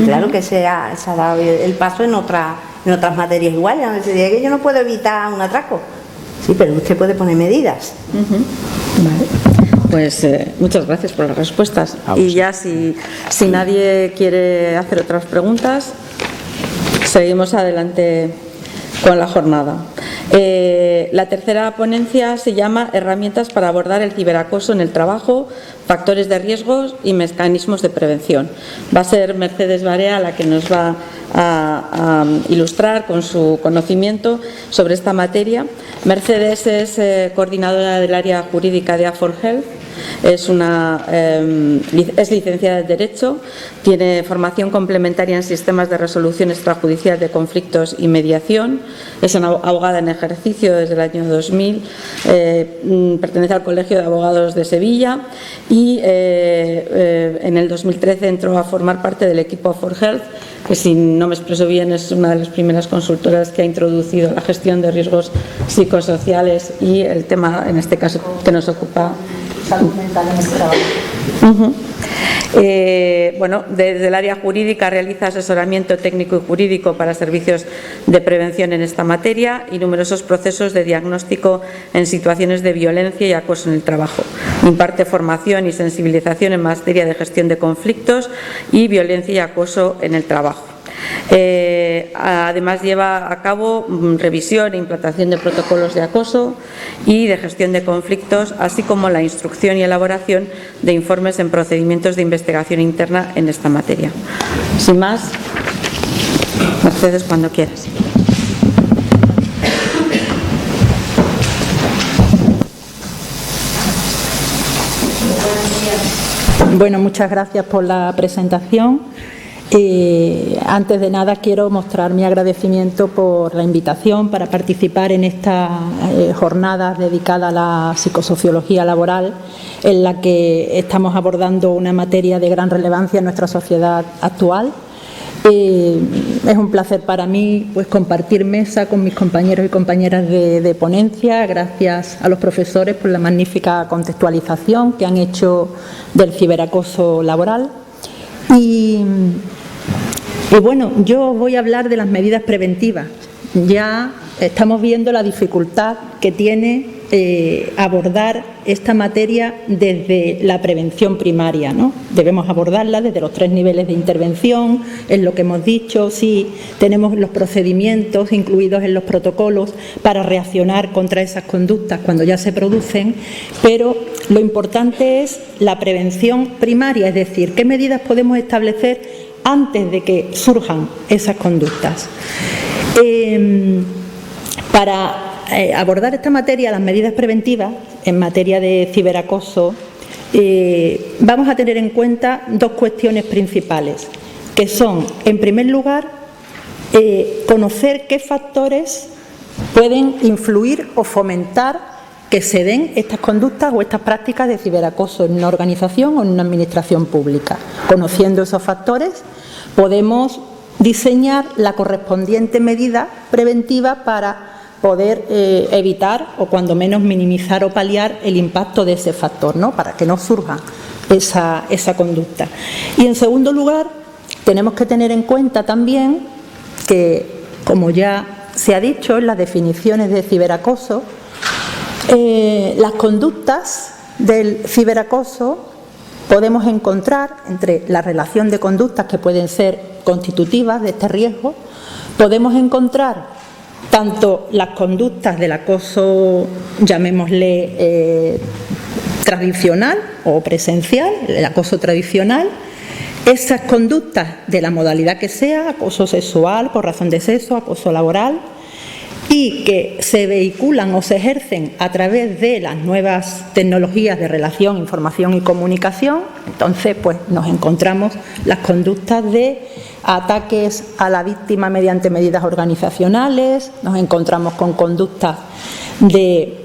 claro que se ha dado el paso en otras materias iguales. Se dice que yo no puedo evitar un atraco. Sí, pero usted puede poner medidas. Vale. Pues muchas gracias por las respuestas. Y ya si nadie quiere hacer otras preguntas, seguimos adelante con la jornada. La tercera ponencia se llama Herramientas para abordar el ciberacoso en el trabajo, factores de riesgos y mecanismos de prevención. Va a ser Mercedes Barea la que nos va a ilustrar con su conocimiento sobre esta materia. Mercedes es coordinadora del área jurídica de A4Health. Es licenciada en Derecho, tiene formación complementaria en sistemas de resolución extrajudicial de conflictos y mediación, es una abogada en ejercicio desde el año 2000, pertenece al Colegio de Abogados de Sevilla y en el 2013 entró a formar parte del equipo A4Health, que si no me expreso bien es una de las primeras consultoras que ha introducido la gestión de riesgos psicosociales y el tema, en este caso, que nos ocupa, salud mental en el trabajo. Bueno, desde el área jurídica realiza asesoramiento técnico y jurídico para servicios de prevención en esta materia y numerosos procesos de diagnóstico en situaciones de violencia y acoso en el trabajo. Imparte formación y sensibilización en materia de gestión de conflictos y violencia y acoso en el trabajo. Además lleva a cabo revisión e implantación de protocolos de acoso y de gestión de conflictos, así como la instrucción y elaboración de informes en procedimientos de investigación interna en esta materia. Sin más, Mercedes, cuando quieras. Bueno, muchas gracias por la presentación. Antes de nada quiero mostrar mi agradecimiento por la invitación para participar en esta jornada dedicada a la psicosociología laboral, en la que estamos abordando una materia de gran relevancia en nuestra sociedad actual. Es un placer para mí compartir mesa con mis compañeros y compañeras de ponencia. Gracias a los profesores por la magnífica contextualización que han hecho del ciberacoso laboral. Y bueno, yo voy a hablar de las medidas preventivas. Ya estamos viendo la dificultad que tiene abordar esta materia desde la prevención primaria, ¿no? Debemos abordarla desde los 3 niveles de intervención, es lo que hemos dicho, sí, tenemos los procedimientos incluidos en los protocolos para reaccionar contra esas conductas cuando ya se producen, pero lo importante es la prevención primaria, es decir, qué medidas podemos establecer antes de que surjan esas conductas. Para abordar esta materia, las medidas preventivas en materia de ciberacoso, vamos a tener en cuenta 2 cuestiones principales, que son, en primer lugar, conocer qué factores pueden influir o fomentar que se den estas conductas o estas prácticas de ciberacoso en una organización o en una administración pública. Conociendo esos factores, podemos diseñar la correspondiente medida preventiva para poder evitar o cuando menos minimizar o paliar el impacto de ese factor, ¿no? Para que no surja esa conducta. Y en segundo lugar, tenemos que tener en cuenta también que, como ya se ha dicho en las definiciones de ciberacoso, las conductas del ciberacoso podemos encontrar entre la relación de conductas que pueden ser constitutivas de este riesgo, podemos encontrar tanto las conductas del acoso, llamémosle tradicional o presencial, el acoso tradicional, esas conductas de la modalidad que sea, acoso sexual por razón de sexo, acoso laboral, y que se vehiculan o se ejercen a través de las nuevas tecnologías de relación, información y comunicación. Entonces, pues nos encontramos las conductas de ataques a la víctima mediante medidas organizacionales, nos encontramos con conductas de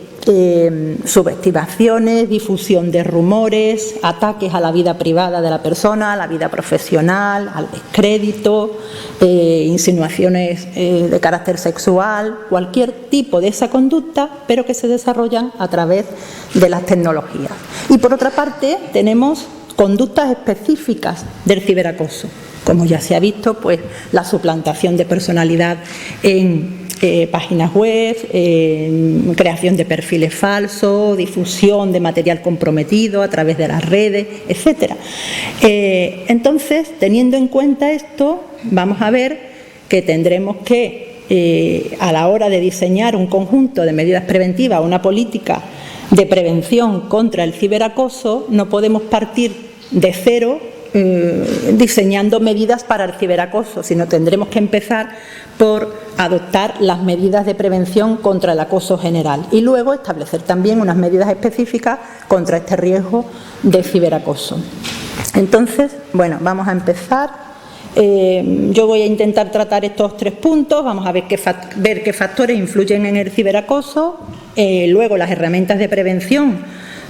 subestimaciones, difusión de rumores, ataques a la vida privada de la persona, a la vida profesional, al descrédito, insinuaciones de carácter sexual, cualquier tipo de esa conducta, pero que se desarrollan a través de las tecnologías. Y por otra parte, tenemos conductas específicas del ciberacoso. como ya se ha visto, pues la suplantación de personalidad en páginas web, creación de perfiles falsos, difusión de material comprometido a través de las redes, etcétera. Entonces, teniendo en cuenta esto, vamos a ver que tendremos que, a la hora de diseñar un conjunto de medidas preventivas, una política de prevención contra el ciberacoso, no podemos partir de cero diseñando medidas para el ciberacoso, sino tendremos que empezar por adoptar las medidas de prevención contra el acoso general y luego establecer también unas medidas específicas contra este riesgo de ciberacoso. Entonces, bueno, vamos a empezar. Yo voy a intentar tratar estos 3 puntos, vamos a ver qué factores influyen en el ciberacoso, luego las herramientas de prevención,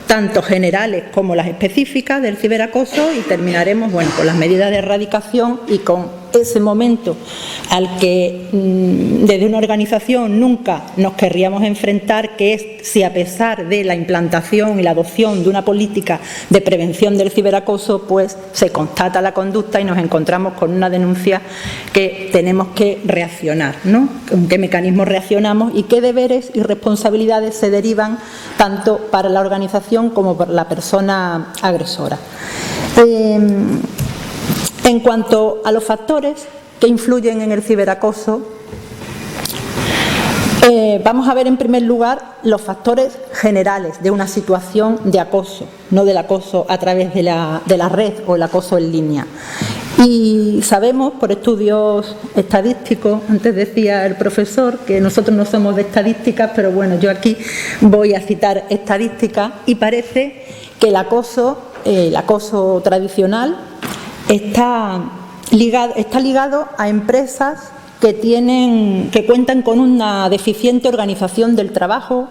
tanto generales como las específicas del ciberacoso, y terminaremos, bueno, con las medidas de erradicación y con ese momento al que desde una organización nunca nos querríamos enfrentar, que es si a pesar de la implantación y la adopción de una política de prevención del ciberacoso, pues se constata la conducta y nos encontramos con una denuncia que tenemos que reaccionar, ¿no? ¿Con qué mecanismos reaccionamos y qué deberes y responsabilidades se derivan tanto para la organización como para la persona agresora? En cuanto a los factores que influyen en el ciberacoso, vamos a ver en primer lugar los factores generales de una situación de acoso, no del acoso a través de la red o el acoso en línea. Y sabemos por estudios estadísticos, antes decía el profesor que nosotros no somos de estadísticas, pero bueno, yo aquí voy a citar estadísticas y parece que el acoso tradicional está ligado a empresas que cuentan con una deficiente organización del trabajo,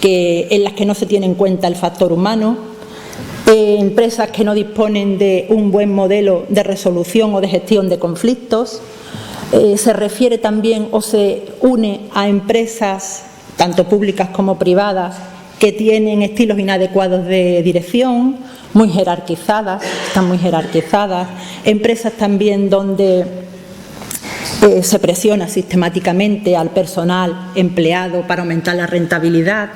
en las que no se tiene en cuenta el factor humano, empresas que no disponen de un buen modelo de resolución o de gestión de conflictos. Se refiere también o se une a empresas, tanto públicas como privadas, que tienen estilos inadecuados de dirección, muy jerarquizadas, están muy jerarquizadas, empresas también donde se presiona sistemáticamente al personal empleado para aumentar la rentabilidad,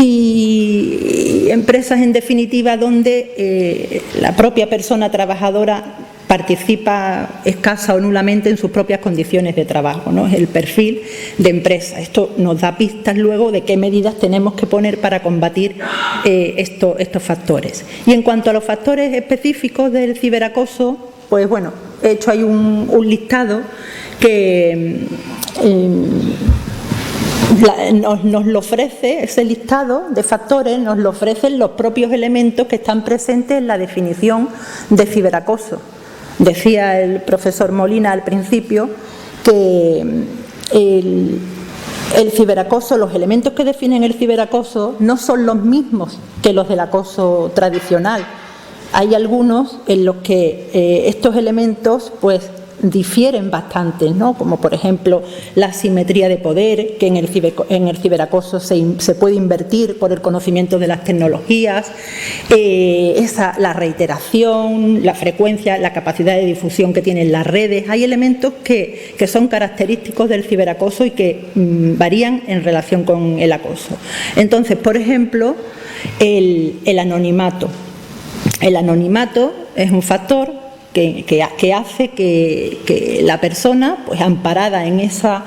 y empresas en definitiva donde la propia persona trabajadora participa escasa o nulamente en sus propias condiciones de trabajo, ¿no? Es el perfil de empresa. Esto nos da pistas luego de qué medidas tenemos que poner para combatir estos factores. Y en cuanto a los factores específicos del ciberacoso, pues bueno, he hecho ahí un listado que nos lo ofrece, ese listado de factores nos lo ofrecen los propios elementos que están presentes en la definición de ciberacoso. Decía el profesor Molina al principio que el ciberacoso, los elementos que definen el ciberacoso no son los mismos que los del acoso tradicional. Hay algunos en los que estos elementos pues difieren bastante, ¿no? Como por ejemplo la asimetría de poder, que en el ciberacoso se puede invertir por el conocimiento de las tecnologías, la reiteración, la frecuencia, la capacidad de difusión que tienen las redes. Hay elementos que son característicos del ciberacoso y que varían en relación con el acoso. Entonces, por ejemplo, el anonimato. El anonimato es un factor que hace que la persona, pues amparada en esa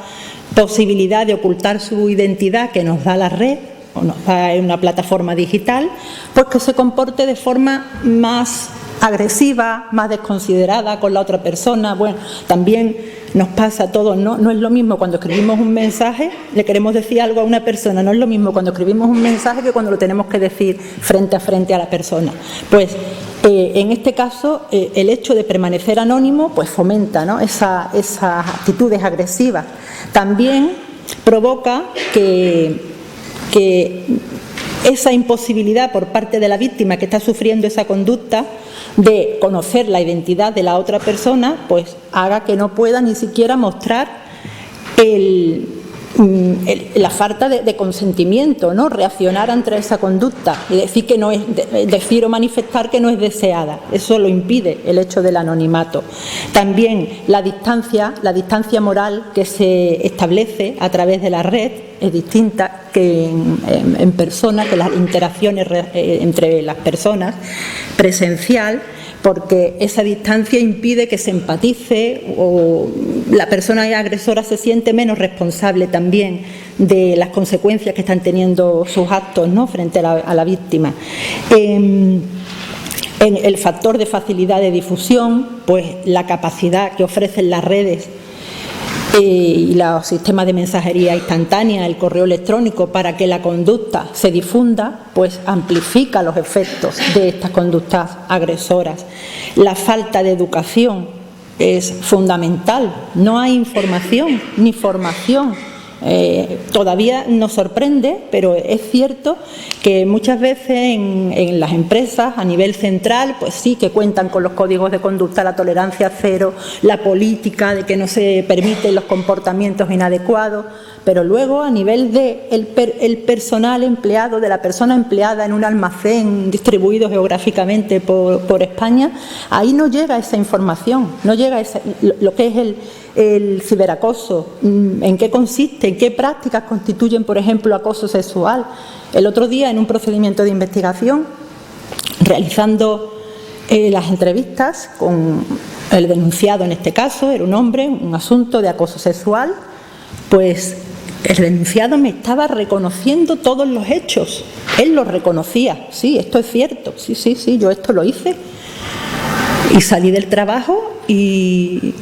posibilidad de ocultar su identidad que nos da la red o nos da una plataforma digital, pues que se comporte de forma más agresiva, más desconsiderada con la otra persona. Bueno, también nos pasa a todos, ¿no? No es lo mismo cuando escribimos un mensaje, le queremos decir algo a una persona, no es lo mismo cuando escribimos un mensaje que cuando lo tenemos que decir frente a la persona. Pues en este caso, el hecho de permanecer anónimo pues fomenta, ¿no? esas actitudes agresivas. También provoca que esa imposibilidad por parte de la víctima que está sufriendo esa conducta de conocer la identidad de la otra persona, pues haga que no pueda ni siquiera mostrar la falta de consentimiento, ¿no? Reaccionar ante esa conducta y decir que no es, decir o manifestar que no es deseada. Eso lo impide el hecho del anonimato. También la distancia moral que se establece a través de la red es distinta que en persona, que las interacciones entre las personas presencial, porque esa distancia impide que se empatice o la persona agresora se siente menos responsable también de las consecuencias que están teniendo sus actos, ¿no?, frente a la víctima. En el factor de facilidad de difusión, pues la capacidad que ofrecen las redes y los sistemas de mensajería instantánea, el correo electrónico, para que la conducta se difunda, pues amplifica los efectos de estas conductas agresoras. La falta de educación es fundamental. No hay información ni formación. Todavía nos sorprende, pero es cierto que muchas veces en las empresas a nivel central, pues sí que cuentan con los códigos de conducta, la tolerancia cero, la política de que no se permiten los comportamientos inadecuados, pero luego a nivel de el personal empleado, de la persona empleada en un almacén distribuido geográficamente por España, ahí no llega esa información, no llega lo que es el ciberacoso, en qué consiste, en qué prácticas constituyen, por ejemplo, acoso sexual. El otro día, en un procedimiento de investigación, realizando las entrevistas con el denunciado, en este caso, era un hombre, un asunto de acoso sexual, pues el denunciado me estaba reconociendo todos los hechos. Él los reconocía. Sí, esto es cierto. Sí, yo esto lo hice. Y salí del trabajo y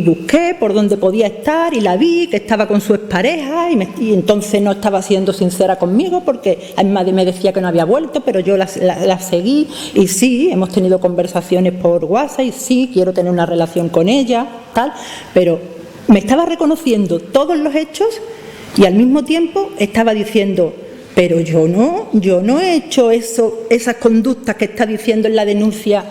busqué por dónde podía estar y la vi que estaba con su expareja y entonces no estaba siendo sincera conmigo porque además me decía que no había vuelto, pero yo la seguí y sí, hemos tenido conversaciones por WhatsApp y sí, quiero tener una relación con ella, tal, pero me estaba reconociendo todos los hechos y al mismo tiempo estaba diciendo, pero yo no he hecho esas conductas que está diciendo en la denuncia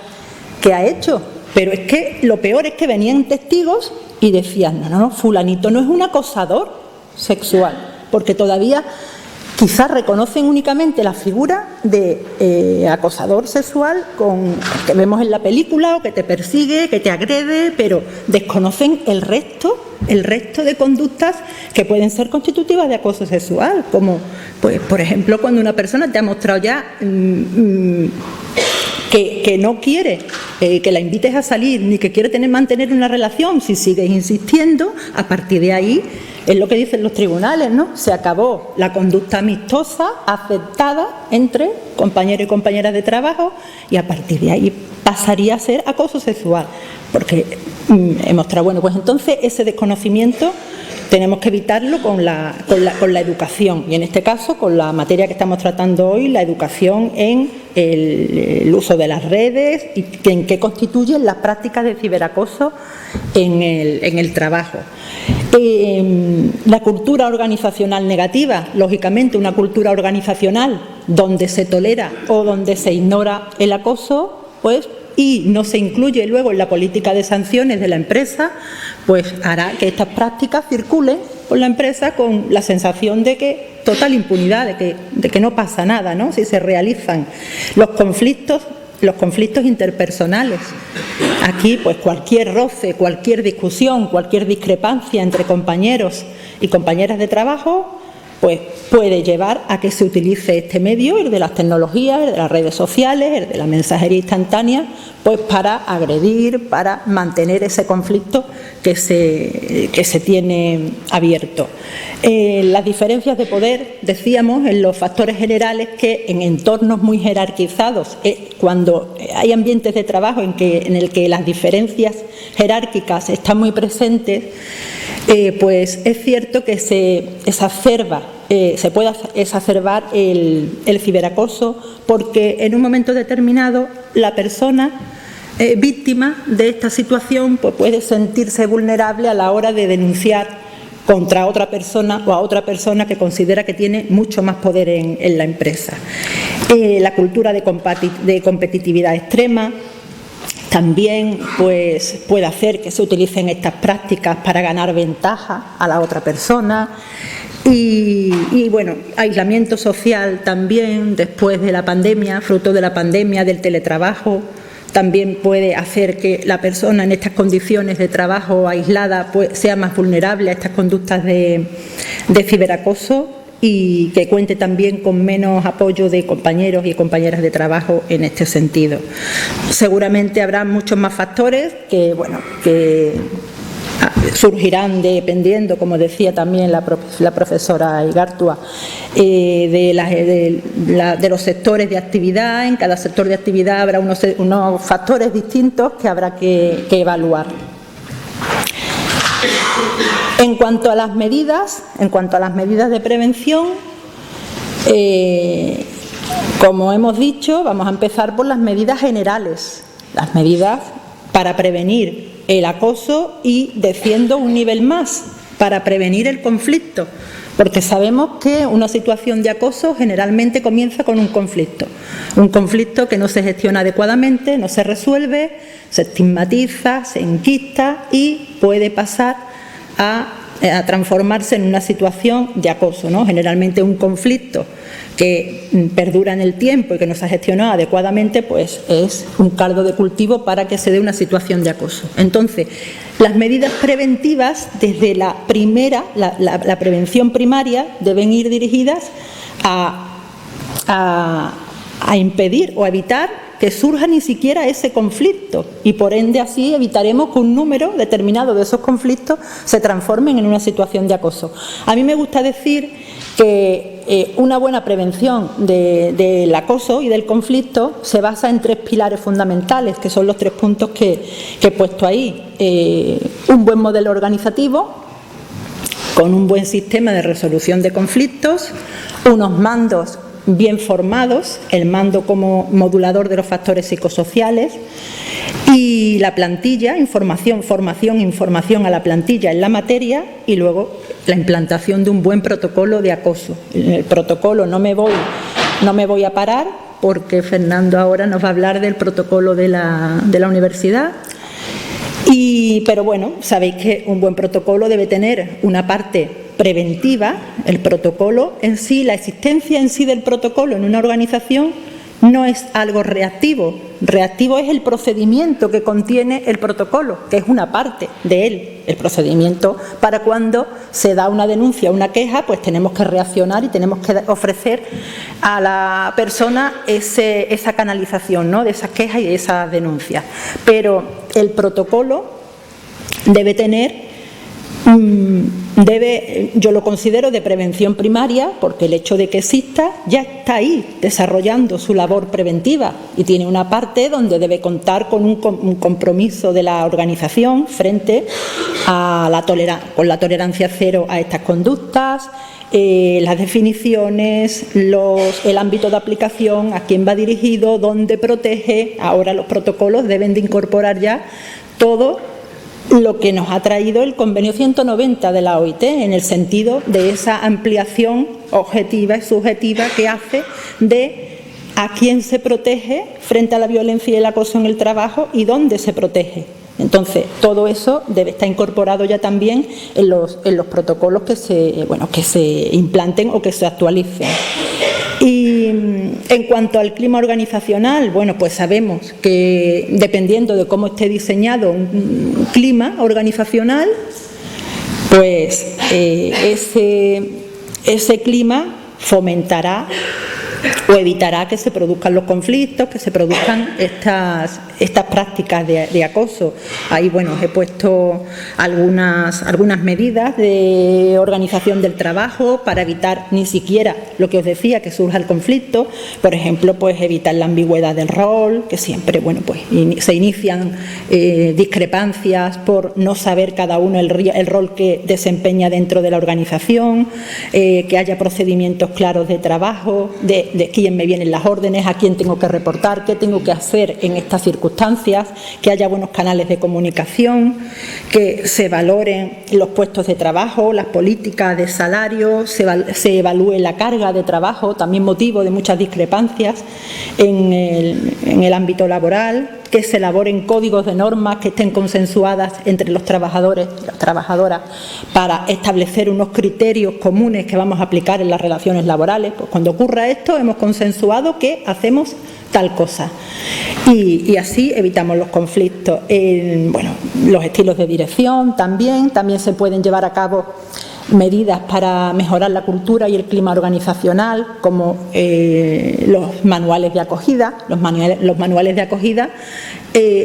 que ha hecho. Pero es que lo peor es que venían testigos y decían, no, fulanito no es un acosador sexual, porque todavía quizás reconocen únicamente la figura de acosador sexual que vemos en la película o que te persigue, que te agrede, pero desconocen el resto de conductas que pueden ser constitutivas de acoso sexual, como, pues, por ejemplo, cuando una persona te ha mostrado ya que no quiere que la invites a salir ni que quiere mantener una relación, si sigues insistiendo, a partir de ahí es lo que dicen los tribunales, ¿no? Se acabó la conducta amistosa aceptada entre compañeros y compañeras de trabajo y a partir de ahí pasaría a ser acoso sexual, porque he mostrado, bueno, pues entonces ese desconocimiento tenemos que evitarlo con la educación y en este caso con la materia que estamos tratando hoy, la educación en el uso de las redes y en qué constituyen las prácticas de ciberacoso en el trabajo. La cultura organizacional negativa, lógicamente una cultura organizacional donde se tolera o donde se ignora el acoso, pues y no se incluye luego en la política de sanciones de la empresa, pues hará que estas prácticas circulen por la empresa con la sensación de que total impunidad, de que no pasa nada, ¿no?, si se realizan los conflictos interpersonales. Aquí, pues cualquier roce, cualquier discusión, cualquier discrepancia entre compañeros y compañeras de trabajo, pues puede llevar a que se utilice este medio, el de las tecnologías, el de las redes sociales, el de la mensajería instantánea, pues para agredir, para mantener ese conflicto que se tiene abierto. Las diferencias de poder, decíamos, en los factores generales que en entornos muy jerarquizados, cuando hay ambientes de trabajo en el que las diferencias jerárquicas están muy presentes, pues es cierto que se puede exacerbar el ciberacoso porque en un momento determinado la persona víctima de esta situación pues puede sentirse vulnerable a la hora de denunciar contra otra persona o a otra persona que considera que tiene mucho más poder en la empresa. La cultura de competitividad extrema, también pues, puede hacer que se utilicen estas prácticas para ganar ventaja a la otra persona. Y bueno, aislamiento social también después de la pandemia, fruto de la pandemia, del teletrabajo, también puede hacer que la persona en estas condiciones de trabajo aislada pues, sea más vulnerable a estas conductas de ciberacoso, y que cuente también con menos apoyo de compañeros y compañeras de trabajo en este sentido. Seguramente habrá muchos más factores que surgirán dependiendo, como decía también la profesora Igartua, de los sectores de actividad. En cada sector de actividad habrá unos factores distintos que habrá que evaluar. En cuanto a las medidas de prevención, como hemos dicho, vamos a empezar por las medidas generales, las medidas para prevenir el acoso y desciendo un nivel más, para prevenir el conflicto, porque sabemos que una situación de acoso generalmente comienza con un conflicto que no se gestiona adecuadamente, no se resuelve, se estigmatiza, se enquista y puede pasar a transformarse en una situación de acoso, ¿no? Generalmente un conflicto que perdura en el tiempo y que no se ha gestionado adecuadamente, pues es un caldo de cultivo para que se dé una situación de acoso. Entonces, las medidas preventivas desde la prevención primaria deben ir dirigidas a impedir o a evitar que surja ni siquiera ese conflicto, y por ende así evitaremos que un número determinado de esos conflictos se transformen en una situación de acoso. A mí me gusta decir que una buena prevención del acoso y del conflicto se basa en 3 pilares fundamentales, que son los 3 puntos que he puesto ahí. Un buen modelo organizativo con un buen sistema de resolución de conflictos, unos mandos bien formados, el mando como modulador de los factores psicosociales, y la plantilla, formación a la plantilla en la materia, y luego la implantación de un buen protocolo de acoso. En el protocolo no me voy a parar, porque Fernando ahora nos va a hablar del protocolo de la universidad. Pero bueno, sabéis que un buen protocolo debe tener una parte preventiva. El protocolo en sí, la existencia en sí del protocolo en una organización no es algo reactivo. Reactivo es el procedimiento que contiene el protocolo, que es una parte de él. El procedimiento para cuando se da una denuncia, una queja, pues tenemos que reaccionar y tenemos que ofrecer a la persona esa canalización, ¿no?, de esas quejas y de esas denuncias. Pero el protocolo debe tener yo lo considero de prevención primaria, porque el hecho de que exista ya está ahí desarrollando su labor preventiva, y tiene una parte donde debe contar con un compromiso de la organización frente a con la tolerancia cero a estas conductas, las definiciones, el ámbito de aplicación, a quién va dirigido, dónde protege. Ahora los protocolos deben de incorporar ya todo lo que nos ha traído el convenio 190 de la OIT, en el sentido de esa ampliación objetiva y subjetiva que hace de a quién se protege frente a la violencia y el acoso en el trabajo y dónde se protege. Entonces, todo eso debe estar incorporado ya también en los protocolos que se implanten o que se actualicen. Y en cuanto al clima organizacional, bueno, pues sabemos que dependiendo de cómo esté diseñado un clima organizacional, pues ese clima fomentará o evitará que se produzcan los conflictos, que se produzcan estas prácticas de acoso. Ahí, bueno, os he puesto algunas medidas de organización del trabajo para evitar ni siquiera lo que os decía, que surja el conflicto. Por ejemplo, pues evitar la ambigüedad del rol, que siempre, bueno, pues se inician discrepancias por no saber cada uno el rol que desempeña dentro de la organización, que haya procedimientos claros de trabajo, de quién me vienen las órdenes, a quién tengo que reportar, qué tengo que hacer en estas circunstancias, que haya buenos canales de comunicación, que se valoren los puestos de trabajo, las políticas de salario, se evalúe la carga de trabajo, también motivo de muchas discrepancias en el ámbito laboral. que se elaboren códigos de normas que estén consensuadas entre los trabajadores y las trabajadoras para establecer unos criterios comunes que vamos a aplicar en las relaciones laborales. Pues cuando ocurra esto, hemos consensuado que hacemos tal cosa. Y así evitamos los conflictos. Bueno, los estilos de dirección también se pueden llevar a cabo medidas para mejorar la cultura y el clima organizacional, como los manuales de acogida,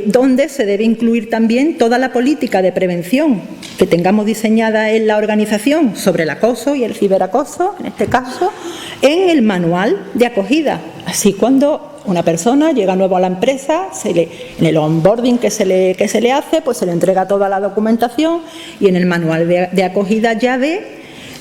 donde se debe incluir también toda la política de prevención que tengamos diseñada en la organización sobre el acoso y el ciberacoso, en este caso, en el manual de acogida. Así, cuando una persona llega nuevo a la empresa, en el onboarding que se le hace, pues se le entrega toda la documentación y en el manual de acogida ya ve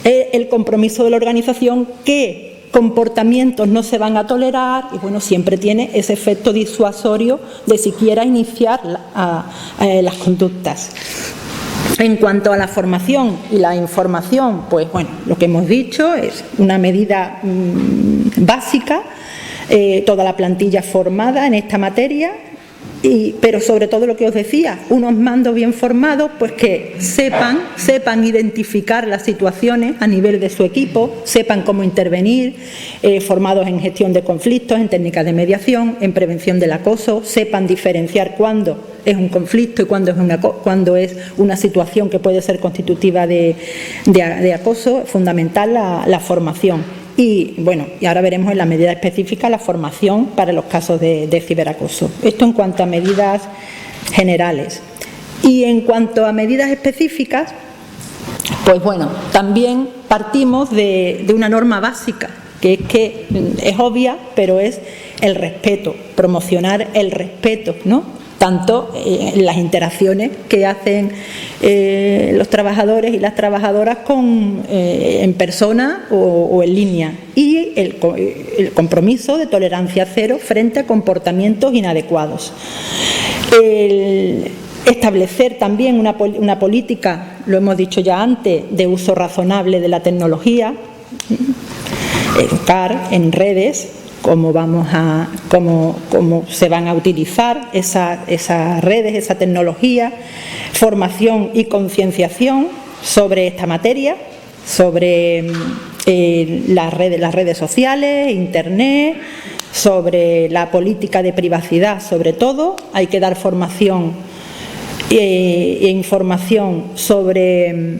el compromiso de la organización, qué comportamientos no se van a tolerar y, bueno, siempre tiene ese efecto disuasorio de siquiera iniciar las conductas. En cuanto a la formación y la información, pues bueno, lo que hemos dicho es una medida básica. Toda la plantilla formada en esta materia, pero sobre todo lo que os decía, unos mandos bien formados, pues que sepan identificar las situaciones a nivel de su equipo, sepan cómo intervenir, formados en gestión de conflictos, en técnicas de mediación, en prevención del acoso, sepan diferenciar cuándo es un conflicto y cuándo es una situación que puede ser constitutiva de acoso. Es fundamental la formación. Y bueno, y ahora veremos en la medida específica la formación para los casos de ciberacoso. Esto en cuanto a medidas generales. Y en cuanto a medidas específicas, pues bueno, también partimos de una norma básica, que es obvia, pero es el respeto, promocionar el respeto, ¿no? Tanto en las interacciones que hacen los trabajadores y las trabajadoras en persona o en línea, y el compromiso de tolerancia cero frente a comportamientos inadecuados. Establecer también una política, lo hemos dicho ya antes, de uso razonable de la tecnología, educar en redes cómo se van a utilizar esas redes, esa tecnología, formación y concienciación sobre esta materia, sobre las redes sociales, Internet, sobre la política de privacidad. Sobre todo, hay que dar formación e información sobre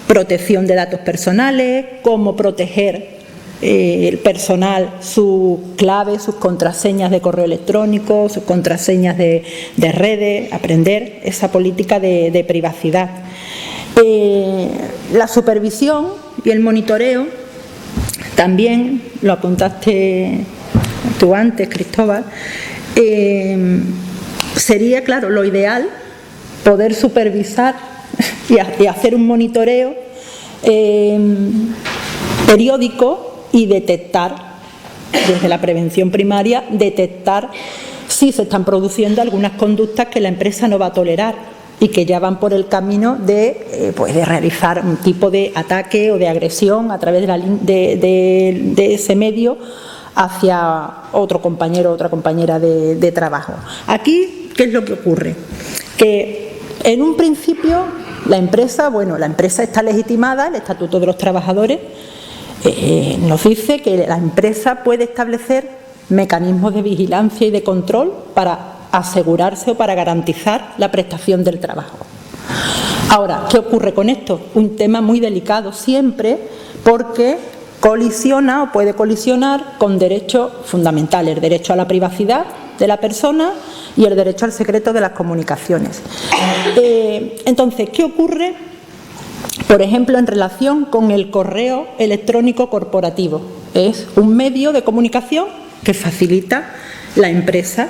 protección de datos personales, cómo proteger el personal, sus claves, sus contraseñas de correo electrónico, sus contraseñas de redes, aprender esa política de privacidad. La supervisión y el monitoreo, también lo apuntaste tú antes, Cristóbal, sería, claro, lo ideal poder supervisar y hacer un monitoreo periódico y detectar, desde la prevención primaria, detectar si se están produciendo algunas conductas que la empresa no va a tolerar y que ya van por el camino de realizar un tipo de ataque o de agresión a través de ese medio hacia otro compañero o otra compañera de trabajo. Aquí, ¿qué es lo que ocurre? Que en un principio la empresa está legitimada, el Estatuto de los Trabajadores nos dice que la empresa puede establecer mecanismos de vigilancia y de control para asegurarse o para garantizar la prestación del trabajo. Ahora, ¿qué ocurre con esto? Un tema muy delicado siempre, porque colisiona o puede colisionar con derechos fundamentales, el derecho a la privacidad de la persona y el derecho al secreto de las comunicaciones. Entonces, ¿qué ocurre? Por ejemplo, en relación con el correo electrónico corporativo. Es un medio de comunicación que facilita la empresa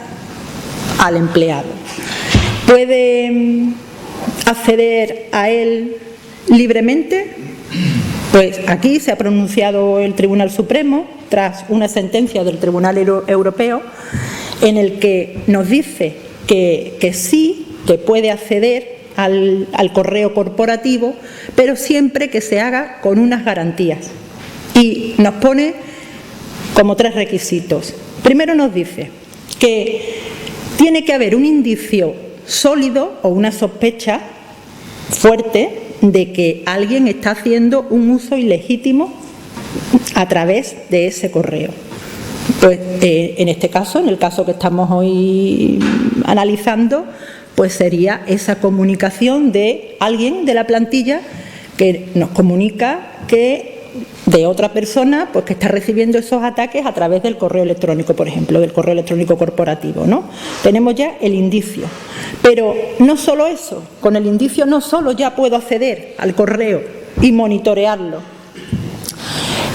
al empleado. ¿Puede acceder a él libremente? Pues aquí se ha pronunciado el Tribunal Supremo, tras una sentencia del Tribunal Europeo, en el que nos dice que sí, que puede acceder al correo corporativo, pero siempre que se haga con unas garantías. Y nos pone como 3 requisitos. Primero nos dice que tiene que haber un indicio sólido o una sospecha fuerte de que alguien está haciendo un uso ilegítimo a través de ese correo. Pues en este caso, en el caso que estamos hoy analizando, pues sería esa comunicación de alguien de la plantilla que nos comunica que de otra persona pues que está recibiendo esos ataques a través del correo electrónico, por ejemplo, del correo electrónico corporativo, ¿no? Tenemos ya el indicio. Pero no solo eso, con el indicio no solo ya puedo acceder al correo y monitorearlo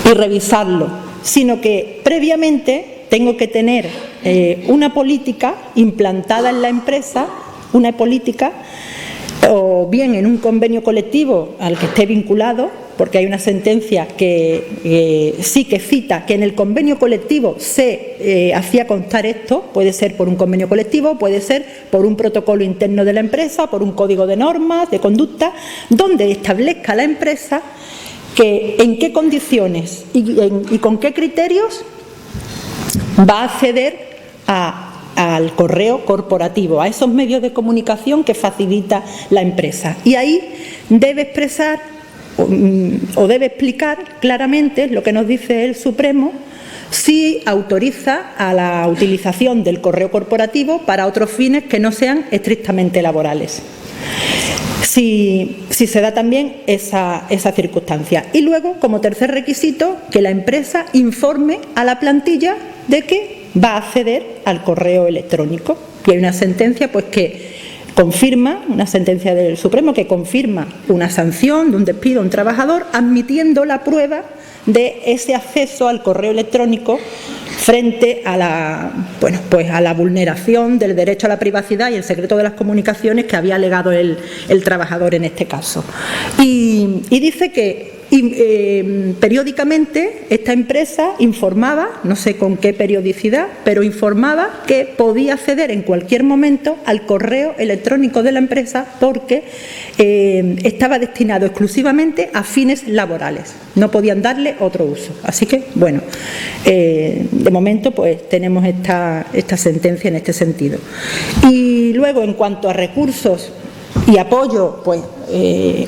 y revisarlo, sino que previamente tengo que tener una política implantada en la empresa, una política o bien en un convenio colectivo al que esté vinculado, porque hay una sentencia que sí que cita que en el convenio colectivo se hacía constar esto, puede ser por un convenio colectivo, puede ser por un protocolo interno de la empresa, por un código de normas, de conducta, donde establezca la empresa que en qué condiciones y con qué criterios va a acceder al correo corporativo, a esos medios de comunicación que facilita la empresa. Y ahí debe expresar o debe explicar claramente lo que nos dice el Supremo, si autoriza a la utilización del correo corporativo para otros fines que no sean estrictamente laborales. Si se da también esa circunstancia. Y luego, como tercer requisito, que la empresa informe a la plantilla de que va a acceder al correo electrónico. Y hay una sentencia pues que confirma, una sentencia del Supremo que confirma una sanción de un despido a un trabajador, admitiendo la prueba de ese acceso al correo electrónico frente a la vulneración del derecho a la privacidad y el secreto de las comunicaciones que había alegado el trabajador en este caso. Y dice que periódicamente esta empresa informaba, no sé con qué periodicidad, pero informaba que podía acceder en cualquier momento al correo electrónico de la empresa porque estaba destinado exclusivamente a fines laborales, no podían darle otro uso. Así que, bueno, de momento pues tenemos esta sentencia en este sentido. Y luego, en cuanto a recursos y apoyo, pues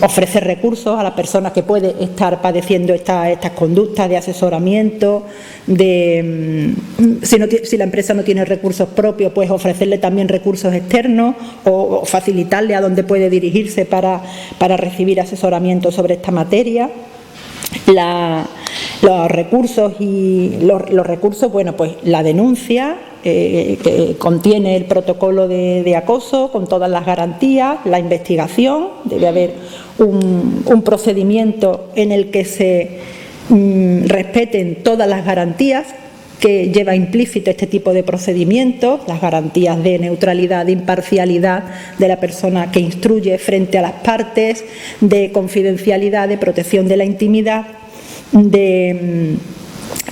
ofrecer recursos a la persona que puede estar padeciendo estas conductas de asesoramiento, si la empresa no tiene recursos propios, pues ofrecerle también recursos externos o facilitarle a dónde puede dirigirse para recibir asesoramiento sobre esta materia. Los recursos, bueno, pues la denuncia que contiene el protocolo de acoso con todas las garantías, la investigación, debe haber un procedimiento en el que se respeten todas las garantías que lleva implícito este tipo de procedimientos, las garantías de neutralidad, de imparcialidad de la persona que instruye frente a las partes, de confidencialidad, de protección de la intimidad, de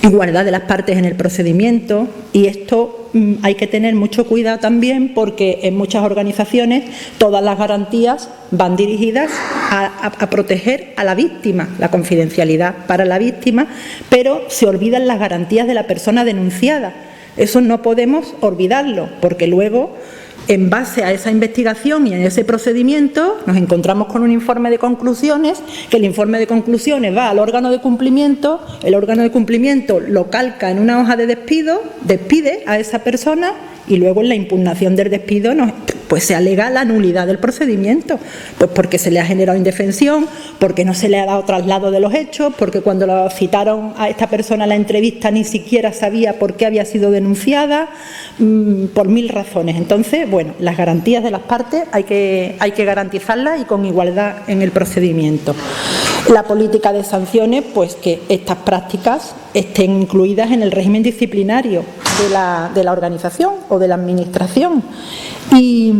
igualdad de las partes en el procedimiento. Y esto hay que tener mucho cuidado también, porque en muchas organizaciones todas las garantías van dirigidas a proteger a la víctima, la confidencialidad para la víctima, pero se olvidan las garantías de la persona denunciada. Eso no podemos olvidarlo, porque luego, en base a esa investigación y en ese procedimiento, nos encontramos con un informe de conclusiones, que el informe de conclusiones va al órgano de cumplimiento, el órgano de cumplimiento lo calca en una hoja de despido, despide a esa persona y luego en la impugnación del despido pues se alega la nulidad del procedimiento, pues porque se le ha generado indefensión, porque no se le ha dado traslado de los hechos, porque cuando lo citaron a esta persona a la entrevista ni siquiera sabía por qué había sido denunciada, por mil razones. Entonces, bueno, las garantías de las partes hay que garantizarlas y con igualdad en el procedimiento. La política de sanciones, pues que estas prácticas estén incluidas en el régimen disciplinario de la organización o de la administración. Y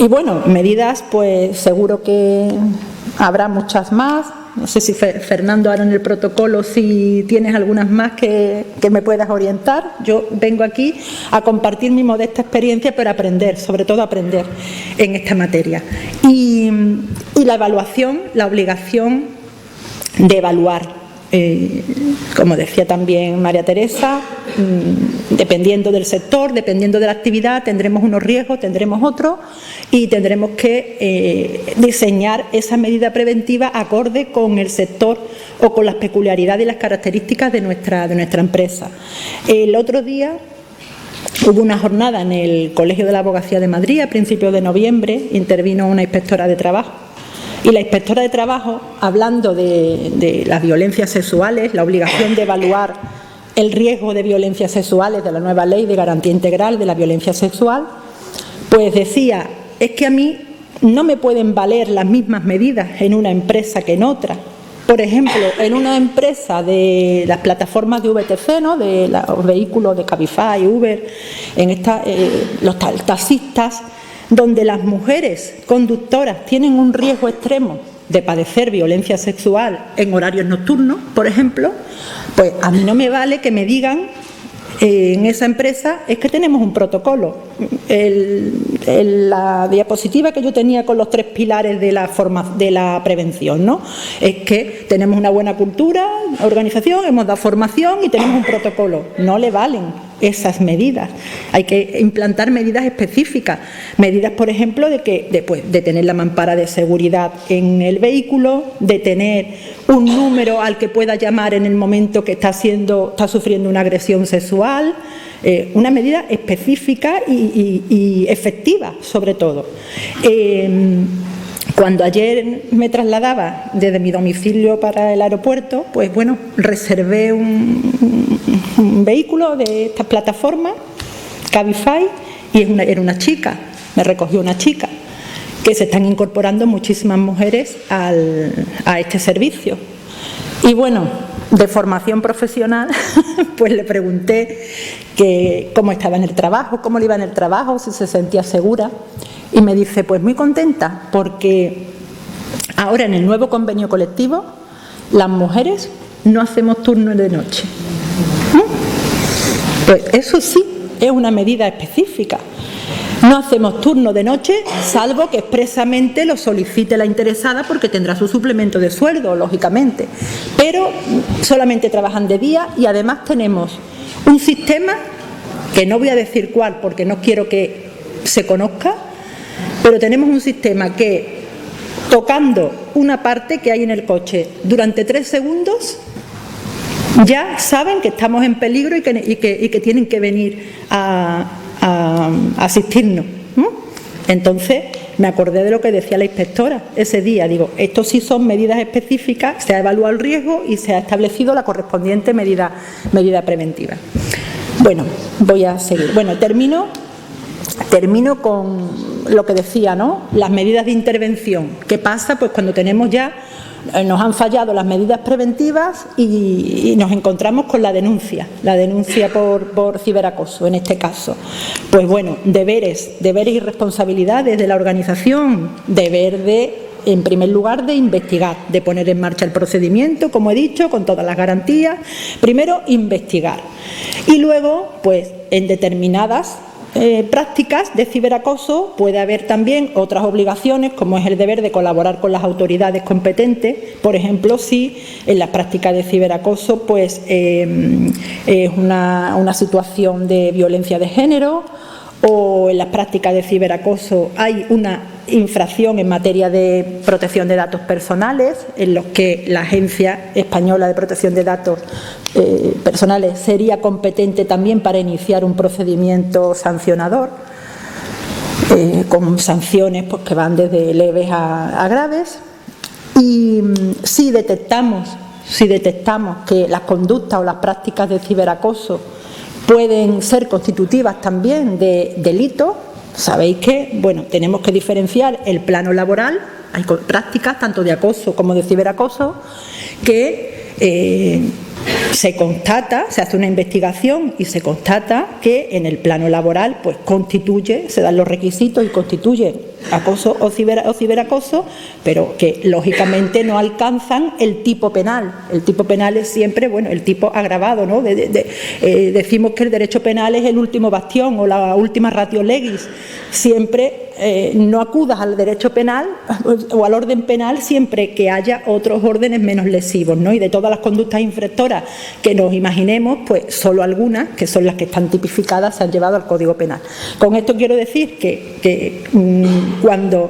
bueno, medidas, pues seguro que habrá muchas más. No sé si Fernando ahora en el protocolo, si tienes algunas más que me puedas orientar. Yo vengo aquí a compartir mi modesta experiencia, pero aprender, sobre todo aprender en esta materia. Y la evaluación, la obligación de evaluar como decía también María Teresa, dependiendo del sector, dependiendo de la actividad, tendremos unos riesgos, tendremos otros, y tendremos que diseñar esa medida preventiva acorde con el sector o con las peculiaridades y las características de nuestra empresa. El otro día hubo una jornada en el Colegio de la Abogacía de Madrid, a principios de noviembre, intervino una inspectora de trabajo. Y la inspectora de trabajo, hablando de las violencias sexuales, la obligación de evaluar el riesgo de violencias sexuales de la nueva ley de garantía integral de la violencia sexual, pues decía, es que a mí no me pueden valer las mismas medidas en una empresa que en otra. Por ejemplo, en una empresa de las plataformas de VTC, ¿no?, de los vehículos de Cabify, Uber, en los taxistas, donde las mujeres conductoras tienen un riesgo extremo de padecer violencia sexual en horarios nocturnos, por ejemplo, pues a mí no me vale que me digan en esa empresa, es que tenemos un protocolo. La diapositiva que yo tenía con los 3 pilares de la prevención, ¿no?, es que tenemos una buena cultura, organización, hemos dado formación y tenemos un protocolo. No le valen esas medidas. Hay que implantar medidas específicas. Medidas, por ejemplo, de tener la mampara de seguridad en el vehículo, de tener un número al que pueda llamar en el momento que está sufriendo una agresión sexual. Una medida específica y efectiva, sobre todo. Cuando ayer me trasladaba desde mi domicilio para el aeropuerto, pues bueno, reservé un vehículo de estas plataformas, Cabify, y era una chica, me recogió una chica, que se están incorporando muchísimas mujeres a este servicio. Y bueno, de formación profesional, pues le pregunté cómo estaba en el trabajo, cómo le iba en el trabajo, si se sentía segura. Y me dice, pues muy contenta, porque ahora en el nuevo convenio colectivo las mujeres no hacemos turnos de noche. Pues eso sí es una medida específica. No hacemos turno de noche, salvo que expresamente lo solicite la interesada, porque tendrá su suplemento de sueldo, lógicamente. Pero solamente trabajan de día, y además tenemos un sistema, que no voy a decir cuál porque no quiero que se conozca, pero tenemos un sistema que, tocando una parte que hay en el coche durante 3 segundos, ya saben que estamos en peligro y que tienen que venir a asistirnos. Entonces me acordé de lo que decía la inspectora ese día. Digo, esto sí son medidas específicas, se ha evaluado el riesgo y se ha establecido la correspondiente medida preventiva. Bueno, voy a seguir. Bueno, termino con lo que decía, ¿no?, las medidas de intervención. ¿Qué pasa? Pues cuando tenemos ya, nos han fallado las medidas preventivas y nos encontramos con la denuncia por ciberacoso, en este caso. Pues bueno, deberes y responsabilidades de la organización. En primer lugar, de investigar, de poner en marcha el procedimiento, como he dicho, con todas las garantías. Primero, investigar. Y luego, pues, en determinadas prácticas de ciberacoso puede haber también otras obligaciones, como es el deber de colaborar con las autoridades competentes. Por ejemplo, si en las prácticas de ciberacoso pues es una situación de violencia de género, o en las prácticas de ciberacoso hay una infracción en materia de protección de datos personales, en los que la Agencia Española de Protección de Datos Personales sería competente también para iniciar un procedimiento sancionador, con sanciones pues, que van desde leves a graves. Y si detectamos que las conductas o las prácticas de ciberacoso pueden ser constitutivas también de delito, sabéis que, bueno, tenemos que diferenciar el plano laboral. Hay prácticas tanto de acoso como de ciberacoso que se constata, se hace una investigación y se constata que en el plano laboral pues se dan los requisitos y constituye acoso o ciberacoso, pero que lógicamente no alcanzan el tipo penal. El tipo penal es siempre, bueno, el tipo agravado, ¿no? Decimos que el derecho penal es el último bastión o la última ratio legis. Siempre no acudas al derecho penal o al orden penal siempre que haya otros órdenes menos lesivos, ¿no? Y de todas las conductas infractoras que nos imaginemos, pues solo algunas, que son las que están tipificadas, se han llevado al Código Penal. Con esto quiero decir que cuando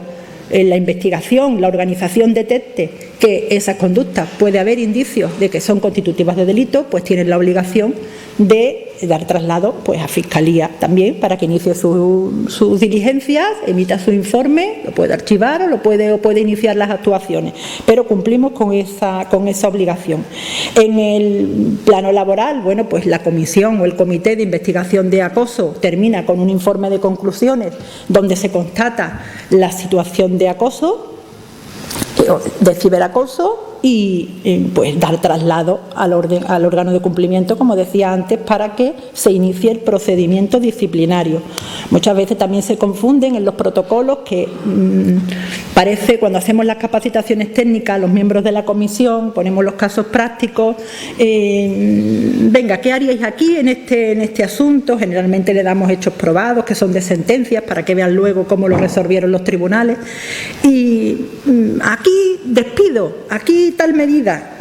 en la investigación, la organización detecte que esas conductas puede haber indicios de que son constitutivas de delito, pues tienen la obligación de dar traslado pues a Fiscalía también para que inicie sus diligencias, emita su informe, lo puede archivar o puede iniciar las actuaciones, pero cumplimos con esa obligación. En el plano laboral, bueno, pues la comisión o el comité de investigación de acoso termina con un informe de conclusiones donde se constata la situación de acoso, de ciberacoso, y pues dar traslado al órgano de cumplimiento, como decía antes, para que se inicie el procedimiento disciplinario. Muchas veces también se confunden en los protocolos que parece, cuando hacemos las capacitaciones técnicas, los miembros de la comisión ponemos los casos prácticos, venga, ¿qué haríais aquí en este asunto? Generalmente le damos hechos probados que son de sentencias para que vean luego cómo lo resolvieron los tribunales, y aquí despido, aquí tal medida.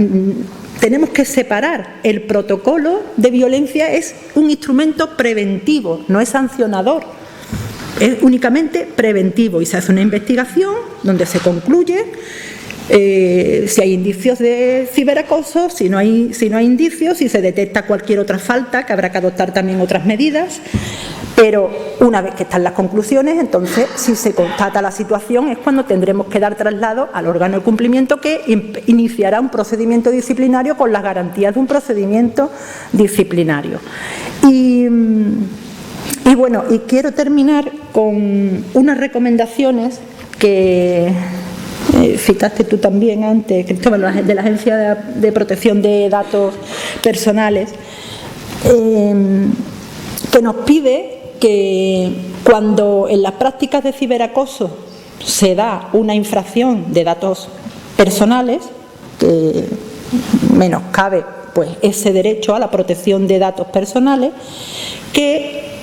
Tenemos que separar. El protocolo de violencia es un instrumento preventivo, no es sancionador, es únicamente preventivo, y se hace una investigación donde se concluye si hay indicios de ciberacoso, si no hay indicios, si se detecta cualquier otra falta, que habrá que adoptar también otras medidas. Pero una vez que están las conclusiones, entonces, si se constata la situación, es cuando tendremos que dar traslado al órgano de cumplimiento, que iniciará un procedimiento disciplinario con las garantías de un procedimiento disciplinario. Y bueno, y quiero terminar con unas recomendaciones que citaste tú también antes, Cristóbal, de la Agencia de Protección de Datos Personales, que nos pide que cuando en las prácticas de ciberacoso se da una infracción de datos personales, que menoscabe pues ese derecho a la protección de datos personales, que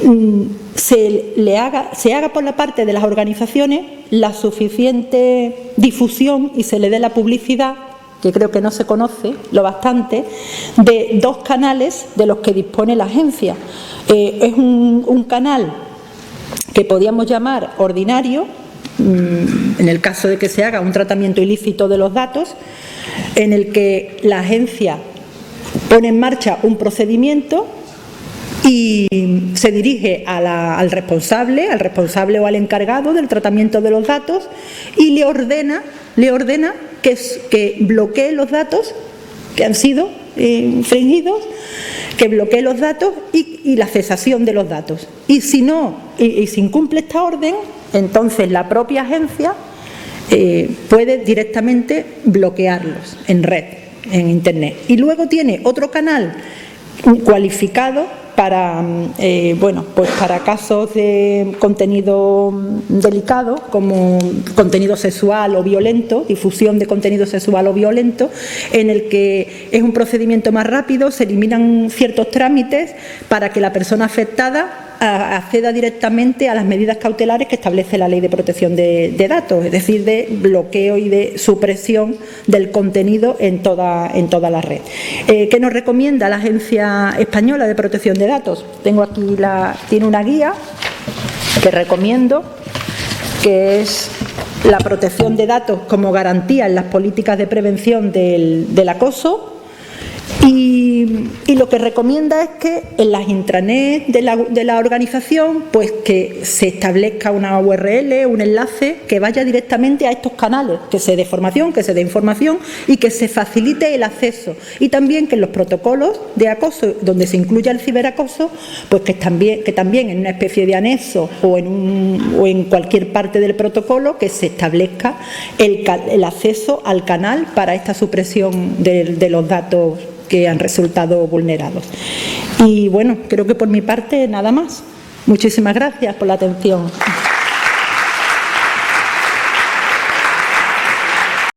se haga por la parte de las organizaciones la suficiente difusión y se le dé la publicidad, que creo que no se conoce lo bastante, de dos canales de los que dispone la agencia. Es un canal que podríamos llamar ordinario, en el caso de que se haga un tratamiento ilícito de los datos, en el que la agencia pone en marcha un procedimiento y se dirige al responsable o al encargado del tratamiento de los datos y le ordena que bloquee los datos que han sido infringidos, que bloquee los datos y la cesación de los datos. Y si no, y si incumple esta orden, entonces la propia agencia puede directamente bloquearlos en red, en Internet. Y luego tiene otro canal cualificado para para casos de contenido delicado, como contenido sexual o violento, difusión de contenido sexual o violento, en el que es un procedimiento más rápido, se eliminan ciertos trámites para que la persona afectada acceda directamente a las medidas cautelares que establece la Ley de Protección de Datos, es decir, de bloqueo y de supresión del contenido en toda la red. ¿Qué nos recomienda la Agencia Española de Protección de Datos? Tengo aquí tiene una guía que recomiendo, que es la protección de datos como garantía en las políticas de prevención del acoso. Y lo que recomienda es que en las intranets de la organización, pues que se establezca una URL, un enlace que vaya directamente a estos canales, que se dé formación, que se dé información y que se facilite el acceso. Y también que en los protocolos de acoso, donde se incluya el ciberacoso, pues que también en una especie de anexo o en cualquier parte del protocolo, que se establezca el acceso al canal para esta supresión de los datos que han resultado vulnerados. Y bueno, creo que por mi parte nada más. Muchísimas gracias por la atención.